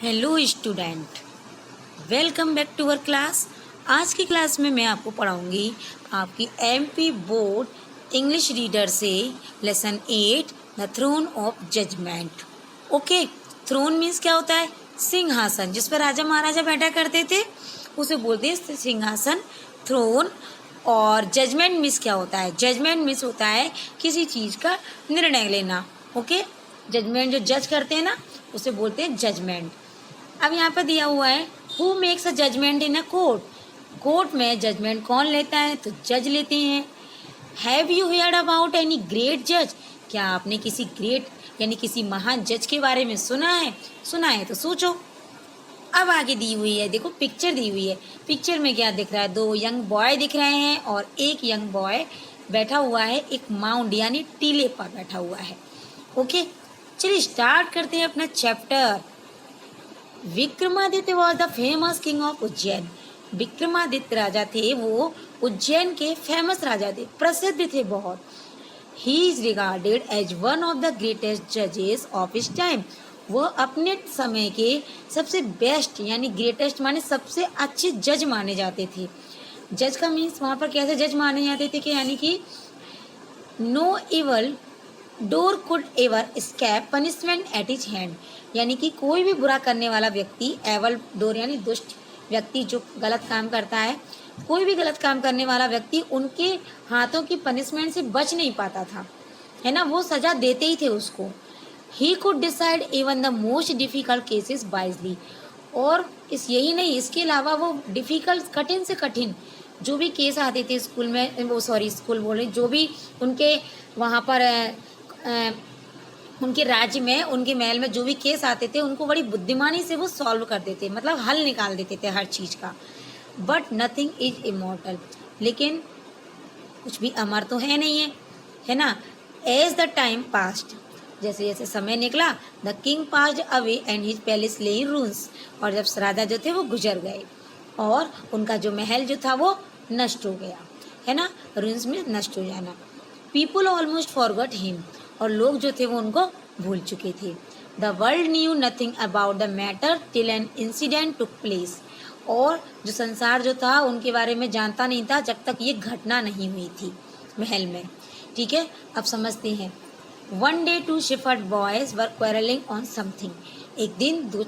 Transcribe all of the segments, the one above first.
Hello student, welcome back to our class. आज की class में मैं आपको पढ़ाऊंगी आपकी एमपी बोर्ड इंग्लिश रीडर से lesson 8 the throne of judgment. Okay, throne means क्या होता है? सिंहासन, जिस पर राजा महाराजा बैठा करते थे उसे बोलते हैं सिंहासन, थ्रोन। और जजमेंट मीन्स क्या होता है? जजमेंट मीन्स होता है किसी चीज़ का निर्णय लेना। ओके, जजमेंट जो जज करते हैं ना उसे बोलते हैं जजमेंट। अब यहाँ पर दिया हुआ है who makes a judgment in a court. Court में जजमेंट कौन लेता है? तो जज लेते हैं। Have you heard about any great जज? क्या आपने किसी ग्रेट यानी किसी महान जज के बारे में सुना है? सुना है तो सोचो। अब आगे दी हुई है, देखो पिक्चर दी हुई है। पिक्चर में क्या दिख रहा है? दो यंग बॉय दिख रहे हैं और एक यंग बॉय बैठा हुआ है एक माउंट यानी टीले पर बैठा हुआ है। ओके, चलिए स्टार्ट करते हैं अपना chapter. Vikramaditya was the famous king of Ujjain. Vikramaditya राजा थे, वो उज्जैन के फेमस राजा थे, प्रसिद्ध थे बहुत। He is regarded as one of the greatest जजेस ऑफ हिज टाइम। वह अपने समय के सबसे बेस्ट यानी ग्रेटेस्ट माने सबसे अच्छे जज माने जाते थे। जज का मीन्स वहाँ पर कैसे जज माने जाते थे कि यानी कि no evildoer could ever escape punishment at his hand. यानी कि कोई भी बुरा करने वाला व्यक्ति, एवल डोर यानी दुष्ट व्यक्ति जो गलत काम करता है, कोई भी गलत काम करने वाला व्यक्ति उनके हाथों की पनिशमेंट से बच नहीं पाता था, है ना, वो सजा देते ही थे उसको। He could decide even the most difficult cases wisely. और यही नहीं, इसके अलावा वो डिफिकल्ट, कठिन से कठिन जो भी केस आते थे स्कूल में, वो सॉरी स्कूल बोल रहे, जो भी उनके वहाँ पर उनके राज्य में, उनके महल में जो भी केस आते थे उनको बड़ी बुद्धिमानी से वो सॉल्व कर देते, मतलब हल निकाल देते थे हर चीज़ का। बट नथिंग इज इमॉर्टल, लेकिन कुछ भी अमर तो है नहीं है, है ना। एज द टाइम पास्ट, जैसे जैसे समय निकला, the king passed away and his palace ले इन रून्स। और जब राजा जो थे वो गुजर गए और उनका जो महल जो था वो नष्ट हो गया, है ना, रून्स में नष्ट हो जाना। पीपुल ऑलमोस्ट फॉरगॉट हिम, और लोग जो थे वो उनको भूल चुके थे। The world knew nothing about the matter till an incident took place. और जो संसार जो था उनके बारे में जानता नहीं था जब तक ये घटना नहीं हुई थी महल में। ठीक है, अब समझते हैं। One day two shepherd boys were quarrelling on something. एक दिन दो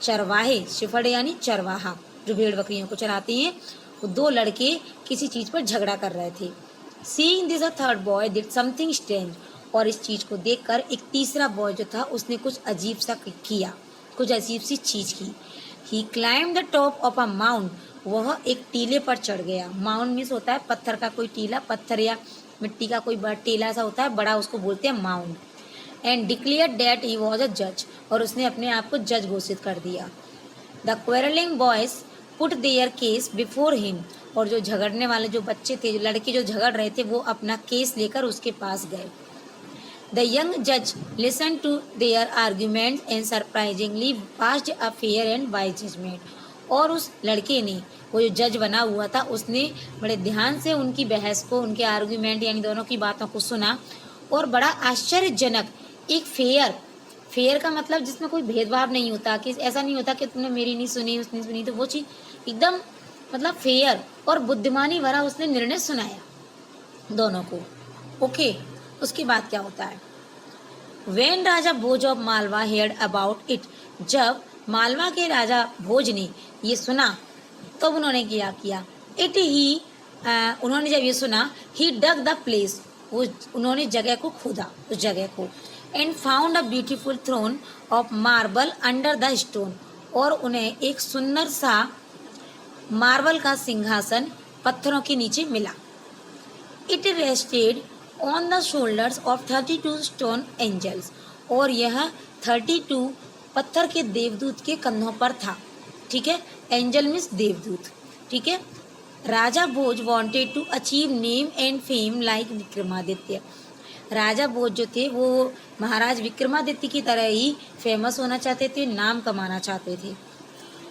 चरवाहे, शेफर्ड यानी चरवाहा जो भेड़ बकरियों को चराते हैं, वो दो लड़के किसी चीज़ पर झगड़ा कर रहे थे। Seeing this a third boy did something strange. और इस चीज़ को देखकर एक तीसरा बॉय जो था उसने कुछ अजीब सा किया, कुछ अजीब सी चीज़ की। He climb the top of a mount. वह एक टीले पर चढ़ गया। माउंट मीन्स होता है पत्थर का कोई टीला, पत्थर या मिट्टी का कोई बड़ा टीला सा होता है बड़ा, उसको बोलते हैं mount. And declare that he was a जज। और उसने अपने आप को जज घोषित कर दिया। The quarrelling boys put there case before him. और जो झगड़ने वाले जो बच्चे थे, जो लड़के जो झगड़ रहे थे, वो अपना केस लेकर उसके पास गए। The young judge listened to their arguments and surprisingly passed a fair and wise judgment. और उस लड़के ने, वो जो जज बना हुआ था, उसने बड़े ध्यान से उनकी बहस को, उनके आर्ग्यूमेंट यानी दोनों की बातों को सुना और बड़ा आश्चर्यजनक एक फेयर का मतलब जिसमें कोई भेदभाव नहीं होता, कि ऐसा नहीं होता कि तुमने मेरी नहीं सुनी उसने सुनी, तो वो चीज़ एकदम मतलब फेयर और बुद्धिमानी भरा उसने निर्णय सुनाया दोनों को। ओके, उसके बाद क्या होता है? When Raja Bhoj of Malwa heard about it. जब मालवा के राजा भोज ने ये सुना तब तो उन्होंने क्या किया? इट ही उन्होंने जब ये सुना, ही डग द प्लेस, वो उन्होंने जगह को खोदा, उस जगह को। And found a beautiful throne of marble under the stone. और उन्हें एक सुंदर सा मार्बल का सिंहासन पत्थरों के नीचे मिला। It rested on the shoulders of 32 stone angels. और यह 32 पत्थर के देवदूत के कंधों पर था। ठीक है, एंजल मीन्स देवदूत। ठीक है, Raja Bhoj wanted to achieve name and fame like Vikramaditya. राजा भोज जो थे वो महाराज विक्रमादित्य की तरह ही फेमस होना चाहते थे, नाम कमाना चाहते थे।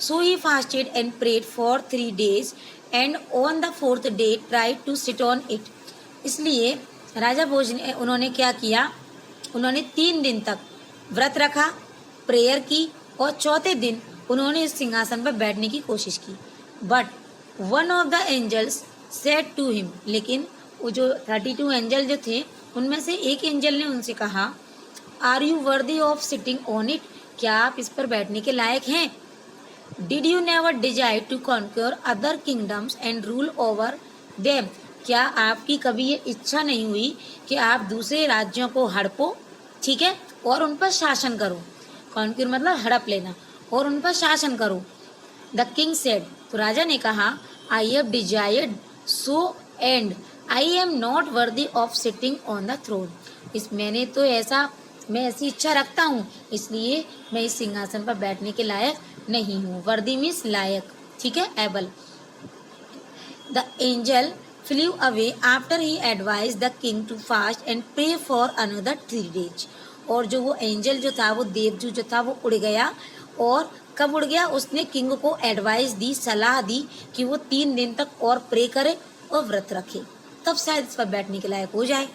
So he fasted and prayed for 3 days and on the 4th day tried to sit on it. इसलिए राजा भोज ने, उन्होंने क्या किया? उन्होंने 3 दिन तक व्रत रखा, प्रेयर की और चौथे दिन उन्होंने इस सिंहासन पर बैठने की कोशिश की। But one of the angels said to him, लेकिन वो जो 32 एंजल जो थे उनमें से एक एंजल ने उनसे कहा, are you worthy of sitting on it, क्या आप इस पर बैठने के लायक हैं? Did you never desire to conquer other kingdoms and rule over them, क्या आपकी कभी ये इच्छा नहीं हुई कि आप दूसरे राज्यों को हड़पो, ठीक है, और उन पर शासन करो। कॉन्क्योर मतलब हड़प लेना, और उन पर शासन करो। द किंग सेड, तो राजा ने कहा, I have desired so and I am not worthy of sitting on the throne, मैं ऐसी इच्छा रखता हूँ, इसलिए मैं इस सिंहासन पर बैठने के लायक नहीं हूँ। वर्दी मीन्स लायक, ठीक है, able. The angel flew away after he advised the king to fast and pray for another 3 days। और जो वो एंजल जो था, वो देवदूत जो था, वो उड़ गया। और कब उड़ गया? उसने किंग को एडवाइस दी, सलाह दी कि वो 3 दिन तक और प्रे करे और व्रत रखे, तब शायद इस पर बैठने के लायक हो जाए।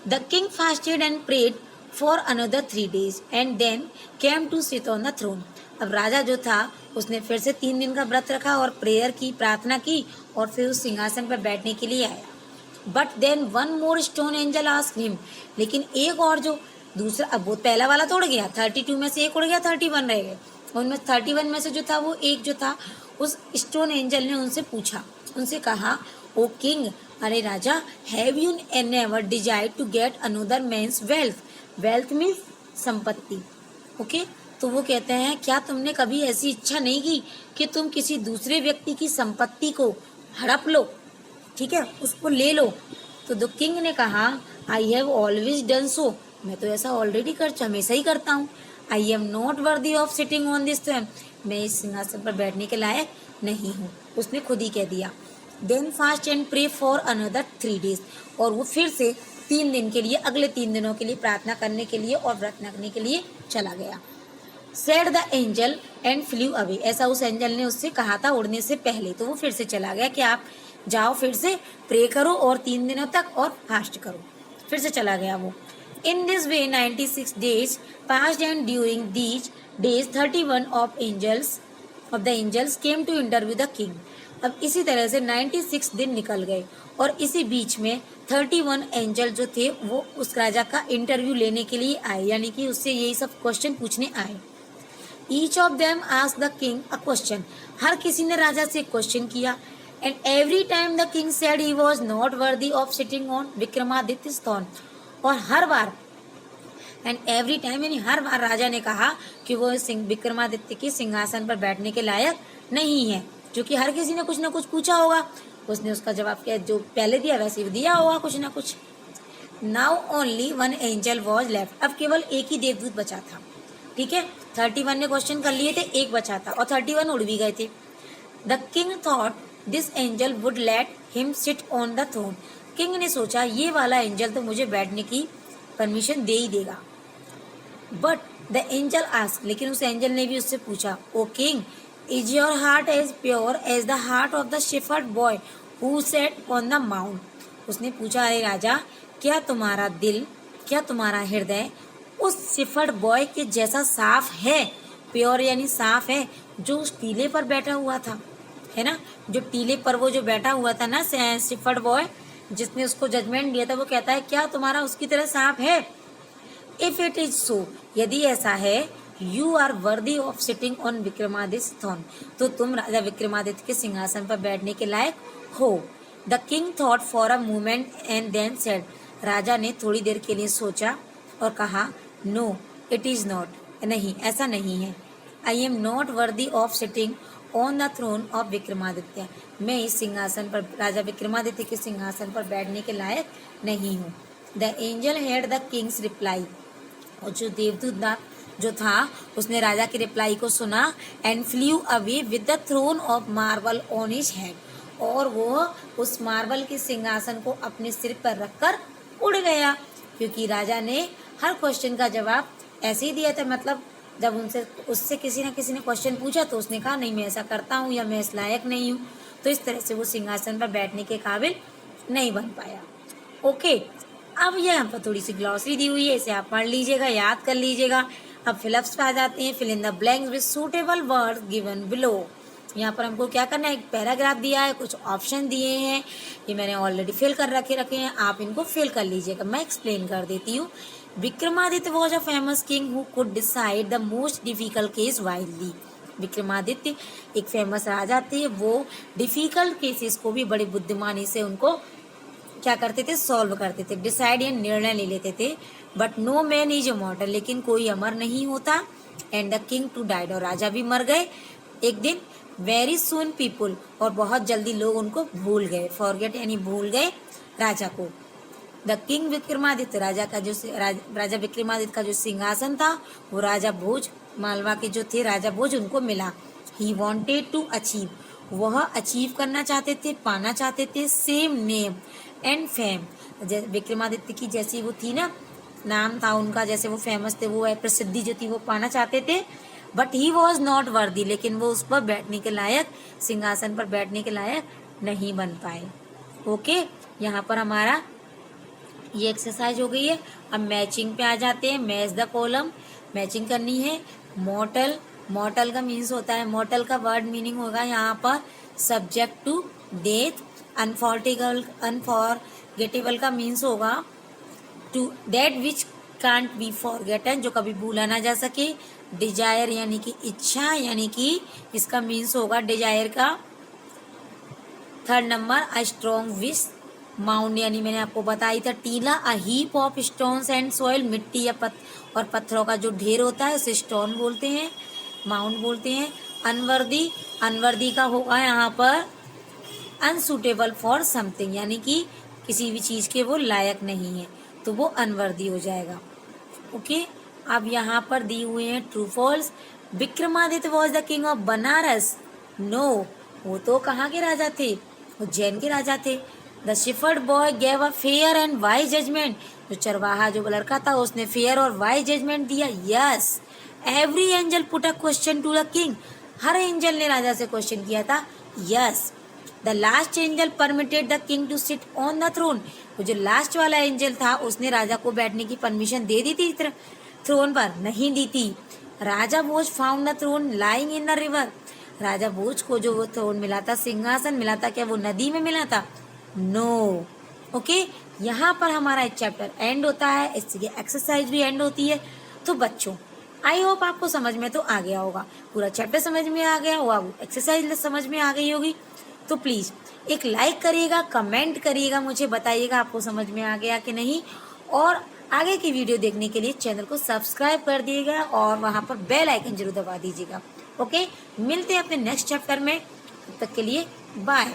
The king fasted and prayed for another 3 days and then came to sit on the throne. अब राजा जो था उसने फिर से 3 दिन का व्रत रखा और प्रेयर की, प्रार्थना की, और फिर उस सिंहासन पर बैठने के लिए आया। But then one more stone angel asked him, लेकिन एक और जो दूसरा, अब वो पहला वाला तो उड़ गया, 32 में से एक उड़ गया, 31 रह गए। उनमें 31 में से जो था, वो एक जो था, उस स्टोन एंजल ने उनसे पूछा, उनसे कहा, ओ किंग, अरे राजा, have you never desire to get another man's wealth, wealth means संपत्ति, ओके। तो वो कहते हैं, क्या तुमने कभी ऐसी इच्छा नहीं की कि तुम किसी दूसरे व्यक्ति की संपत्ति को हड़प लो, ठीक है, उसको ले लो? तो द किंग ने कहा, I have always done so, मैं तो ऐसा ऑलरेडी हमेशा ही करता हूँ। I am not worthy of sitting on this throne, मैं इस सिंहासन पर बैठने के लायक नहीं हूँ, उसने खुद ही कह दिया। Then fast and pray for another 3 days, और वो फिर से 3 दिन के लिए, अगले 3 दिनों के लिए प्रार्थना करने के लिए और व्रत रखने के लिए चला गया। Said the angel and flew away, ऐसा उस एंजल ने उससे कहा था उड़ने से पहले। तो वो फिर से चला गया कि आप जाओ, फिर से प्रे करो और 3 दिनों तक और फास्ट करो। फिर से चला गया वो। In this way 96 days passed and during these days 31 of the angels came to interview the king। अब इसी तरह से 96 दिन निकल गए और इसी बीच में 31 एंजल जो थे वो उस राजा का इंटरव्यू लेने के लिए आए, यानी कि उससे यही सब क्वेश्चन पूछने आए। Each of them asked the king a question, हर किसी ने राजा से क्वेश्चन किया। And every time the king said he was not worthy of sitting on Vikramaditya's throne, और हर बार, एंड एवरी टाइम यानी हर बार राजा ने कहा कि वो विक्रमादित्य के सिंहासन पर बैठने के लायक नहीं है, जो कि हर किसी ने कुछ ना कुछ पूछा होगा, उसने उसका जवाब क्या जो पहले दिया वैसे ही दिया होगा कुछ ना कुछ। Now only 1 angel was left, अब केवल एक ही देवदूत बचा था, ठीक है। 31 ने क्वेश्चन कर लिए थे, एक बचा था और 31 उड़ भी गए थे। The king thought this angel would let him sit on the throne, king ने सोचा ये वाला एंजल तो मुझे बैठने की परमिशन दे ही देगा। बट द एंजल आस्क्ड, लेकिन उस एंजल ने भी उससे पूछा, O king, is your heart as pure as the heart of the shepherd boy who sat on the mount. उसने पूछा, अरे राजा, क्या तुम्हारा दिल, क्या तुम्हारा हृदय उस शेफर्ड बॉय के जैसा साफ है? प्योर यानी साफ है, जो उस टीले पर बैठा हुआ था, है ना, जो टीले पर वो जो बैठा हुआ था ना शेफर्ड बॉय, जिसने उसको जजमेंट दिया था, वो कहता है क्या तुम्हारा उसकी तरह साफ है? इफ इट इज सो, यदि ऐसा है, you are worthy of sitting on Vikramaditya throne, तो तुम राजा विक्रमादित्य के सिंहासन पर बैठने के लायक हो। The king thought for a moment and then said, राजा ने थोड़ी देर के लिए सोचा और कहा, नो इट इज नॉट, नहीं ऐसा नहीं है। I am not worthy of sitting on the throne of Vikramaditya, मैं इस सिंहासन पर, राजा विक्रमादित्य के सिंहासन पर बैठने के लायक नहीं हूँ। The angel heard the king's reply, और जो देवदूत जो था उसने राजा की रिप्लाई को सुना। And flew away with the throne of marble on his head, और वो उस मार्बल के सिंहासन को अपने सिर पर रखकर उड़ गया, क्योंकि राजा ने हर क्वेश्चन का जवाब ऐसे ही दिया था। मतलब जब उससे किसी न किसी ने क्वेश्चन पूछा तो उसने कहा नहीं मैं ऐसा करता हूँ या मैं इस लायक नहीं हूँ, तो इस तरह से वो सिंहासन पर बैठने के काबिल नहीं बन पाया। ओके, अब यहाँ पर थोड़ी सी ग्लॉसरी दी हुई है, इसे आप पढ़ लीजिएगा, याद कर लीजिएगा। अब फिलअप्स पे आ जाते हैं। Fill in the blanks with suitable words given below. यहाँ पर हमको क्या करना है, एक पैराग्राफ दिया है, कुछ ऑप्शन दिए हैं, ये मैंने ऑलरेडी फिल कर रखे हैं, आप इनको फिल कर लीजिएगा। मैं एक्सप्लेन कर देती हूँ। Vikramaditya was a famous king who could decide the most difficult case wildly. Vikramaditya एक फेमस राजा थे, वो डिफिकल्ट केसेस को भी बड़ी बुद्धिमानी से उनको क्या करते थे, सॉल्व करते थे, डिसाइड या निर्णय ले लेते थे। But no man is immortal, लेकिन कोई अमर नहीं होता। And the king too died, और राजा भी मर गए एक दिन। वेरी सुन पीपुल, और बहुत जल्दी लोग उनको भूल गए, फॉरगेट यानी भूल गए राजा को। द किंग विक्रमादित्य, राजा विक्रमादित्य का जो सिंहासन था वो राजा भोज, मालवा के जो थे राजा भोज, उनको मिला। ही वॉन्टेड टू अचीव, वह अचीव करना चाहते थे, पाना चाहते थे, same name and fame, Vikramaditya की जैसी वो थी ना, नाम था उनका, जैसे वो फेमस थे, वो प्रसिद्धि जो थी वो पाना चाहते थे। But he was not worthy, लेकिन वो उस पर बैठने के लायक, सिंहासन पर बैठने के लायक नहीं बन पाए। ओके, यहाँ पर हमारा ये एक्सरसाइज हो गई है। अब मैचिंग पे आ जाते हैं। मैच द कॉलम, मैचिंग करनी है। मॉर्टल, मॉर्टल का मीन्स होता है, मॉर्टल का वर्ड मीनिंग होगा यहाँ पर सब्जेक्ट टू डेथ। अनफॉरगेटेबल का मीन्स होगा to that which can't be forgotten, जो कभी भूला ना जा सके। डिजायर यानी कि इच्छा, यानी कि इसका मीन्स होगा डिजायर का third number a strong wish. Mound यानी मैंने आपको बताई था टीला, a heap of stones and soil, मिट्टी या और पत्थरों का जो ढेर होता है उसे स्टोन बोलते हैं, माउंड बोलते हैं। अनवर्दी, अनवर्दी का होगा यहाँ पर अनसुटेबल फॉर समथिंग, यानी कि किसी भी चीज के वो लायक नहीं है, तो वो अनवर्दी हो जाएगा। ओके, अब यहाँ पर दी हुए हैं true false. Vikramaditya was the king of Banaras. No, वो तो कहाँ के राजा थे, उज्जैन के राजा थे। The shepherd boy gave a fair and wise judgment, जो चरवाहा जो लड़का था उसने फेयर और वाइज जजमेंट दिया। Yes, every angel put a question to the king, हर एंजल ने राजा से क्वेश्चन किया था। Yes, the last angel permitted the king to sit on the throne, वो जो लास्ट वाला एंजल था उसने राजा को बैठने की परमिशन दे दी थी थ्रोन पर, नहीं दी थी। Raja Bhoj found the throne lying in the river, राजा भोज को जो वो थ्रोन मिला था, सिंहासन मिला था, क्या वो नदी में मिला था? नो। ओके, यहाँ पर हमारा एक चैप्टर एंड होता है, इसकी एक्सरसाइज भी एंड होती है। तो बच्चों, आई होप आपको समझ में तो आ गया होगा, पूरा चैप्टर समझ में आ गया होगा, एक्सरसाइज समझ में आ गई होगी। तो प्लीज एक लाइक करिएगा, कमेंट करिएगा, मुझे बताइएगा आपको समझ में आ गया कि नहीं, और आगे की वीडियो देखने के लिए चैनल को सब्सक्राइब कर दिएगा और वहां पर बेल आइकन जरूर दबा दीजिएगा। ओके, मिलते हैं अपने नेक्स्ट चैप्टर में, तब तक के लिए बाय।